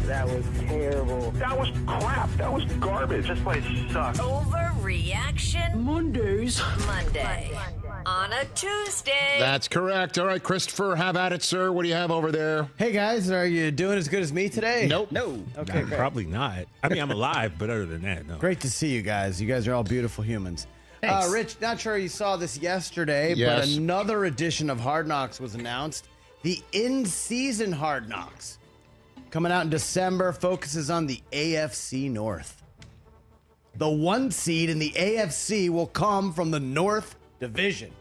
That was terrible. That was crap. That was garbage. This place sucks. Overreaction Mondays. Monday. On a Tuesday. That's correct. All right, Christopher, have at it, sir. What do you have over there? Hey, guys, are you doing as good as me today? Nope. No. Okay, great. Probably not. I mean, I'm alive, but other than that, no. Great to see you guys. You guys are all beautiful humans. Thanks. Rich, not sure you saw this yesterday, Yes. but another edition of Hard Knocks was announced. The in-season Hard Knocks, coming out in December, focuses on the AFC North. The 1 seed in the AFC will come from the North Division.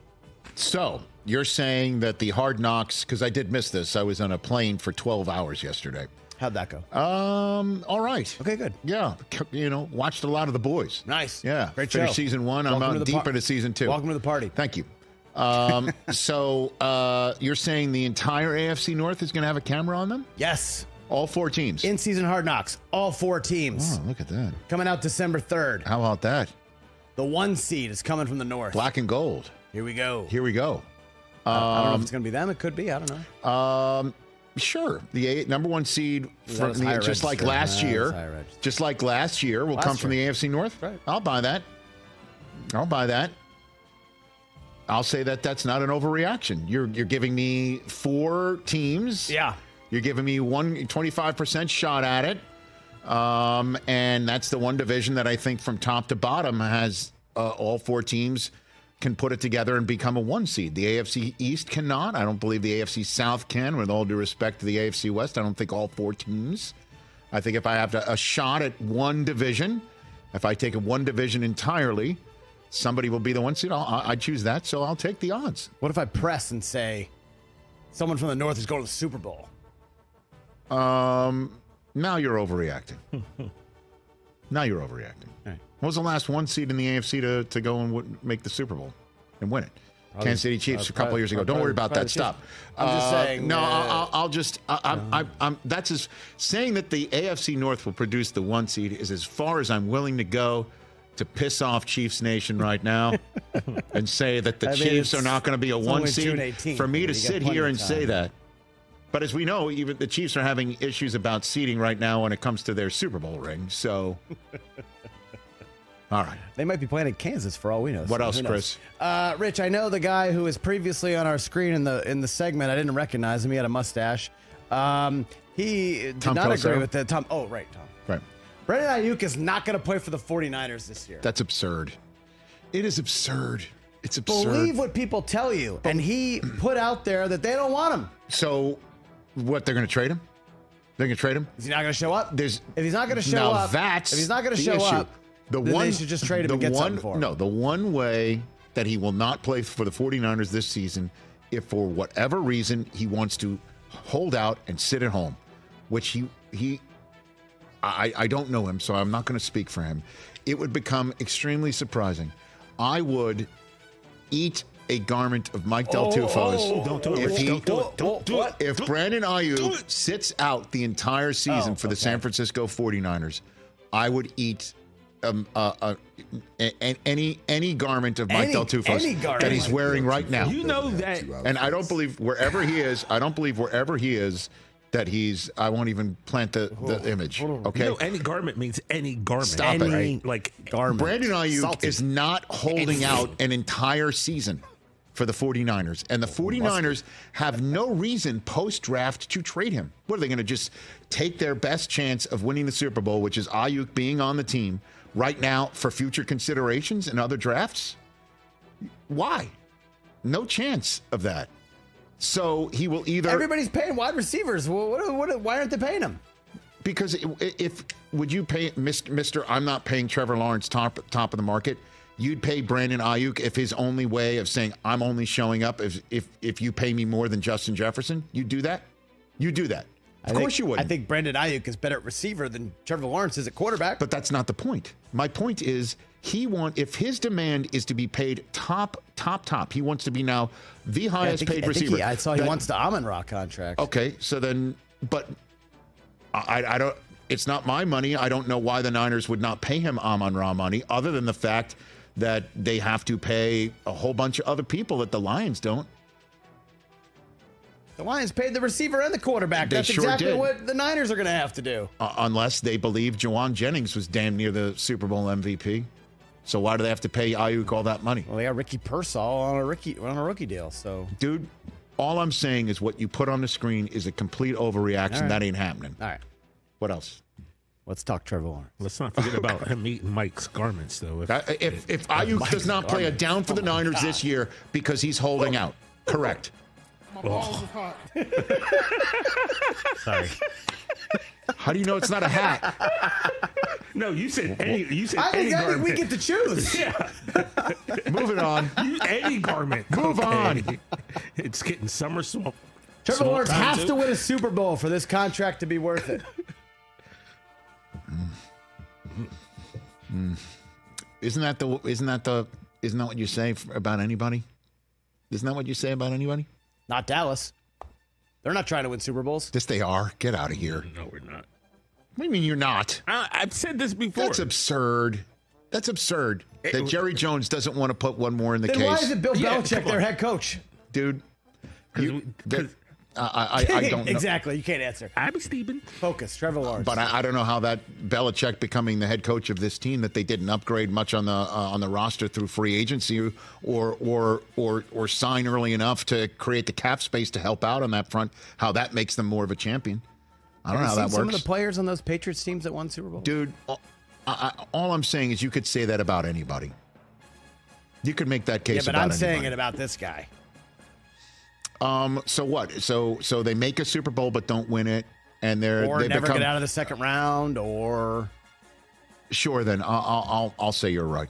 So, you're saying that the Hard Knocks, because I did miss this. I was on a plane for 12 hours yesterday. How'd that go? All right. Okay, good. Yeah, watched a lot of The Boys. Nice. Yeah, Great finished show. season 1. I'm out deep into season 2. Welcome to the party. Thank you. So, you're saying the entire AFC North is going to have a camera on them? Yes. All 4 teams? In-season Hard Knocks, all 4 teams. Oh, look at that. Coming out December 3rd. How about that? The 1 seed is coming from the North. Black and gold. Here we go. Here we go. I don't know if it's going to be them. It could be. I don't know. Sure. The number 1 seed, That was higher just like register. last That year, was higher register. just like last year, will come from the AFC North. Right. I'll buy that. I'll buy that. I'll say that that's not an overreaction. You're giving me 4 teams. Yeah. You're giving me 25% shot at it. And that's the one division that I think from top to bottom has all 4 teams can put it together and become a 1 seed. The AFC East cannot. I don't believe the AFC South can, with all due respect to the AFC West. I don't think all 4 teams. I think if I have a shot at one division, if I take one division entirely, somebody will be the 1 seed. I choose that, so I'll take the odds. What if I press and say someone from the North is going to the Super Bowl? Now you're overreacting. Now you're overreacting. All right. What was the last 1 seed in the AFC to go and make the Super Bowl and win it? Kansas City Chiefs a couple of years ago. Don't worry about that. Stop. I'm just saying. No, I'll just. That's as saying that the AFC North will produce the 1 seed is as far as I'm willing to go to piss off Chiefs Nation right now and say that the Chiefs are not going to be a 1 seed. For me to sit here and say that. But as we know, even the Chiefs are having issues about seeding right now when it comes to their Super Bowl ring. So, all right. They might be playing in Kansas for all we know. What so else, who knows? Chris? Rich, I know the guy who was previously on our screen in the segment. I didn't recognize him. He had a mustache. He did Tom not Kelso? agree with that. Tom. Oh, right, Tom. Right. Brandon Aiyuk is not going to play for the 49ers this year. That's absurd. It is absurd. It's absurd. Believe what people tell you. And he put out there that they don't want him. So, what, they're going to trade him? They're going to trade him? Is he not going to show up? If he's not going to show now up, that's if he's not going to the show issue. up, then they should just trade him and get something for him. No, the one way that he will not play for the 49ers this season, if for whatever reason he wants to hold out and sit at home, which I don't know him, so I'm not going to speak for him. It would become extremely surprising. I would eat a garment of Mike Del Tufo's. Don't do it. Don't do it. If Brandon Aiyuk sits out the entire season for the San Francisco 49ers, I would eat any garment of Mike Del Tufo's that he's wearing right now. You know that. And I don't believe wherever he is, that he's, I won't even plant the image. Okay. You know, any garment means any garment. Stop it. Right? Like garment. Brandon Aiyuk Salty. is not holding out an entire season for the 49ers. And the 49ers have no reason post-draft to trade him. What are they going to just take their best chance of winning the Super Bowl, which is Aiyuk being on the team right now for future considerations and other drafts? Why? No chance of that. So he will either... Everybody's paying wide receivers. Why aren't they paying him? Because would you pay Mr. I'm not paying Trevor Lawrence top of the market? You'd pay Brandon Aiyuk if his only way of saying I'm only showing up if you pay me more than Justin Jefferson? You'd do that? You do that. Of course you would. I think Brandon Aiyuk is better at receiver than Trevor Lawrence is at quarterback. But that's not the point. My point is if his demand is to be paid top, he wants to be now the highest paid receiver. I saw he wants the Amon-Ra contract. Okay, so then, but I don't. It's not my money. I don't know why the Niners would not pay him Amon-Ra money, other than the fact that they have to pay a whole bunch of other people that the Lions don't. The Lions paid the receiver and the quarterback. They That's sure exactly did. what the Niners are going to have to do. Unless they believe Juwan Jennings was damn near the Super Bowl MVP. So why do they have to pay Aiyuk all that money? Well, they got Ricky Pearsall on a rookie deal. So, Dude, all I'm saying is what you put on the screen is a complete overreaction. All right. That ain't happening. all right, What else? let's talk Trevor Lawrence. Let's not forget about him eating Mike's garments, though. If Aiyuk does not play a down for the Niners this year because he's holding out. Correct. Sorry. How do you know it's not a hat? No, you said any. You said I any think garment. we get to choose. Yeah, Moving on. any garment. Move on. It's getting summer swamp. Trevor Lawrence has to win a Super Bowl for this contract to be worth it. Isn't that what you say about anybody? Isn't that what you say about anybody? Not Dallas. They're not trying to win Super Bowls. Yes, they are. Get out of here. No, we're not. What do you mean you're not? I've said this before. That's absurd. That's absurd. That Jerry Jones doesn't want to put one more in the Then case. why is it Bill Yeah, Belichick come on. their head coach? Dude, I don't know. Exactly. You can't answer. Abby Stevens. Focus. Trevor Lawrence. But I don't know how that Belichick becoming the head coach of this team that they didn't upgrade much on the roster through free agency or sign early enough to create the cap space to help out on that front. How that makes them more of a champion. I don't know how that works. Some of the players on those Patriots teams that won Super Bowl. Dude, all I'm saying is you could say that about anybody. You could make that case. Yeah, but about I'm saying anybody. it about this guy. So what? So they make a Super Bowl but don't win it, and they never become, get out of the second round, or Sure, then I'll say you're right.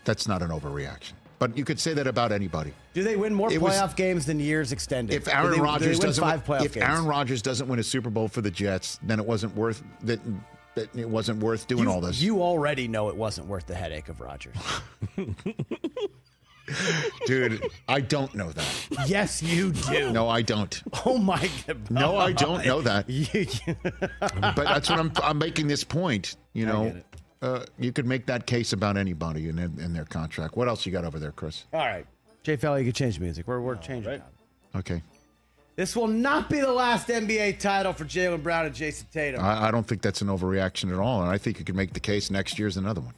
That's not an overreaction. But you could say that about anybody. do they win more playoff games than years extended? If Aaron Rodgers doesn't, games? Aaron Rodgers doesn't win a Super Bowl for the Jets, then it wasn't worth that. It wasn't worth doing all this. You already know it wasn't worth the headache of Rodgers. Dude, I don't know that. Yes, you do. No, I don't. Oh my God. No, I don't know that. But But that's what I'm making this point. You I know, get you could make that case about anybody in their contract. What else you got over there, Chris? All right. Jay Fellow, you can change music. We're changing it. Okay. This will not be the last NBA title for Jaylen Brown and Jason Tatum. I don't think that's an overreaction at all, and I think you could make the case next year's another one.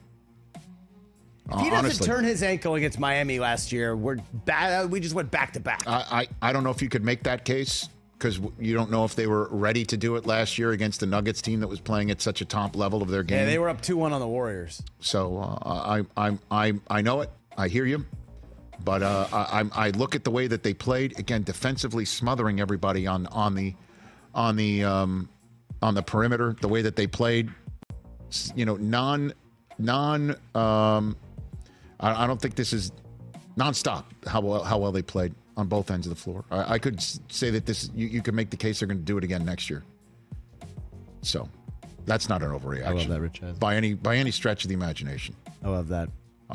If he doesn't Honestly, turn his ankle against Miami last year, we just went back to back. I don't know if you could make that case because you don't know if they were ready to do it last year against the Nuggets team that was playing at such a top level of their game. Yeah, they were up 2-1 on the Warriors. So I know it. I hear you. But I look at the way that they played again, defensively smothering everybody on the perimeter. The way that they played, you know, I don't think this is nonstop how well they played on both ends of the floor. I could say that you could make the case they're going to do it again next year. So that's not an overreaction. I love that, Rich Eisen. by any stretch of the imagination. I love that.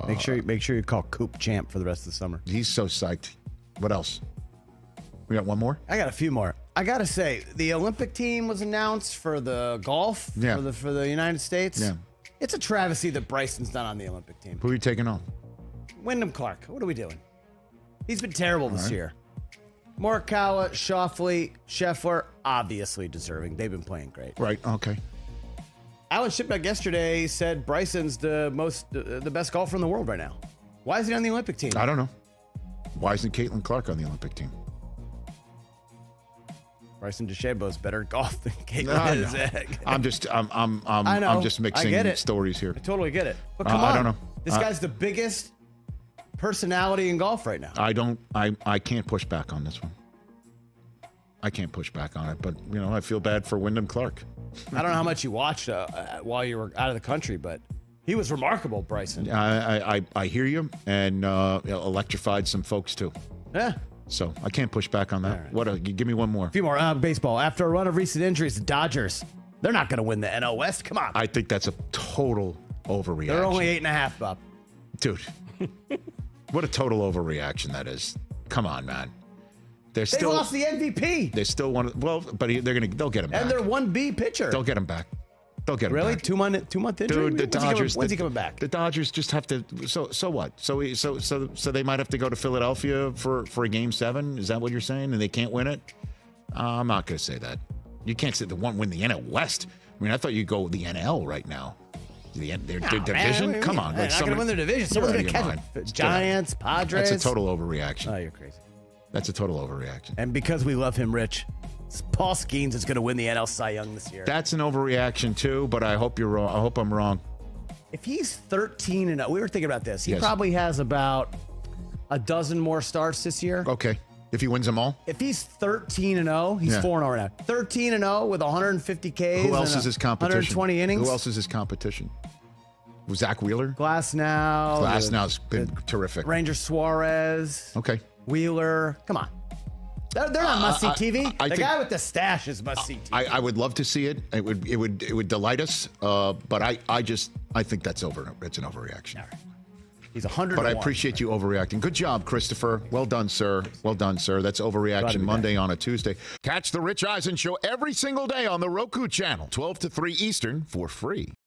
Make sure you call Coop champ for the rest of the summer. He's so psyched. What else? We got one more? I got a few more. I got to say, the Olympic team was announced for the golf for the United States. Yeah. It's a travesty that Bryson's not on the Olympic team. Who are you taking on? Wyndham Clark. What are we doing? He's been terrible this year. Morikawa, Schauffele, Scheffler, obviously deserving. They've been playing great. Right. Okay. Alan Shipnuck yesterday said Bryson's the best golfer in the world right now. Why is he on the Olympic team? I don't know. Why isn't Caitlin Clark on the Olympic team? Bryson DeChambeau's better at golf than Caitlin is. I'm just mixing I get it. stories here. I totally get it. But come on. I don't know. This guy's the biggest personality in golf right now. I can't push back on this one. I can't push back on it, but you know, I feel bad for Wyndham Clark. I don't know how much you watched while you were out of the country, but he was remarkable, Bryson. I hear you, and electrified some folks too. Yeah. So I can't push back on that. Right. Give me one more. A few more. Baseball. After a run of recent injuries, the Dodgers, they're not going to win the NL West. Come on. I think that's a total overreaction. They're only 8.5 up. Dude, what a total overreaction that is. Come on, man. They lost the MVP. They still want. Well, but they'll get him back. And they're 1B pitcher. They'll get him back. They'll get him really? back. 2 month injury? Dude, the Dodgers. When's he coming back? The Dodgers just have to. So what? So they might have to go to Philadelphia for a Game 7. Is that what you're saying? And they can't win it. I'm not going to say that. You can't say the one win the NL West. I mean, I thought you'd go with the NL right now. Their division? Man, Come on. They're not going to win their division. Someone's going to catch it. Giants, Padres. That's a total overreaction. Oh, you're crazy. That's a total overreaction. And because we love him, Rich, Paul Skenes is going to win the NL Cy Young this year. That's an overreaction, too, but I hope you're wrong. I hope I'm wrong. If he's 13-0, we were thinking about this. He Yes. probably has about a dozen more starts this year. Okay. If he wins them all? If he's 13-0, he's 4-0 right now. 13-0 with 150 Ks. Who else is his competition? 120 innings. Who else is his competition? Zach Wheeler? Glasnow. Glasnow's been terrific. Ranger Suarez. Okay. Wheeler. Come on. They're not must-see TV. I The think- guy with the stash is must-see TV. I would love to see it. It would delight us. But I think that's over. It's an overreaction. He's 100. But I appreciate you overreacting. Good job, Christopher. Well done, sir. Well done, sir. That's Overreaction Monday on a Tuesday. Catch the Rich Eisen Show every single day on the Roku channel, 12 to 3 Eastern, for free.